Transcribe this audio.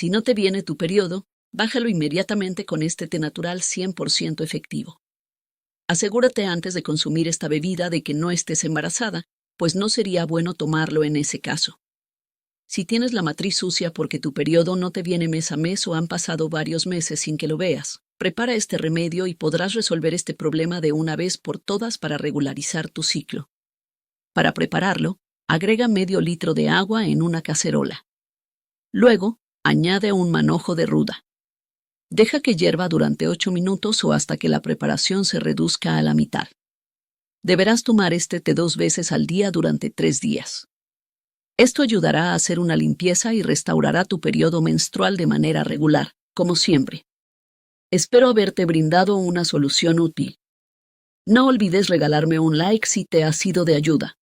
Si no te viene tu periodo, bájalo inmediatamente con este té natural 100% efectivo. Asegúrate antes de consumir esta bebida de que no estés embarazada, pues no sería bueno tomarlo en ese caso. Si tienes la matriz sucia porque tu periodo no te viene mes a mes o han pasado varios meses sin que lo veas, prepara este remedio y podrás resolver este problema de una vez por todas para regularizar tu ciclo. Para prepararlo, agrega medio litro de agua en una cacerola. Luego, añade un manojo de ruda. Deja que hierva durante 8 minutos o hasta que la preparación se reduzca a la mitad. Deberás tomar este té 2 veces al día durante 3 días. Esto ayudará a hacer una limpieza y restaurará tu periodo menstrual de manera regular, como siempre. Espero haberte brindado una solución útil. No olvides regalarme un like si te ha sido de ayuda.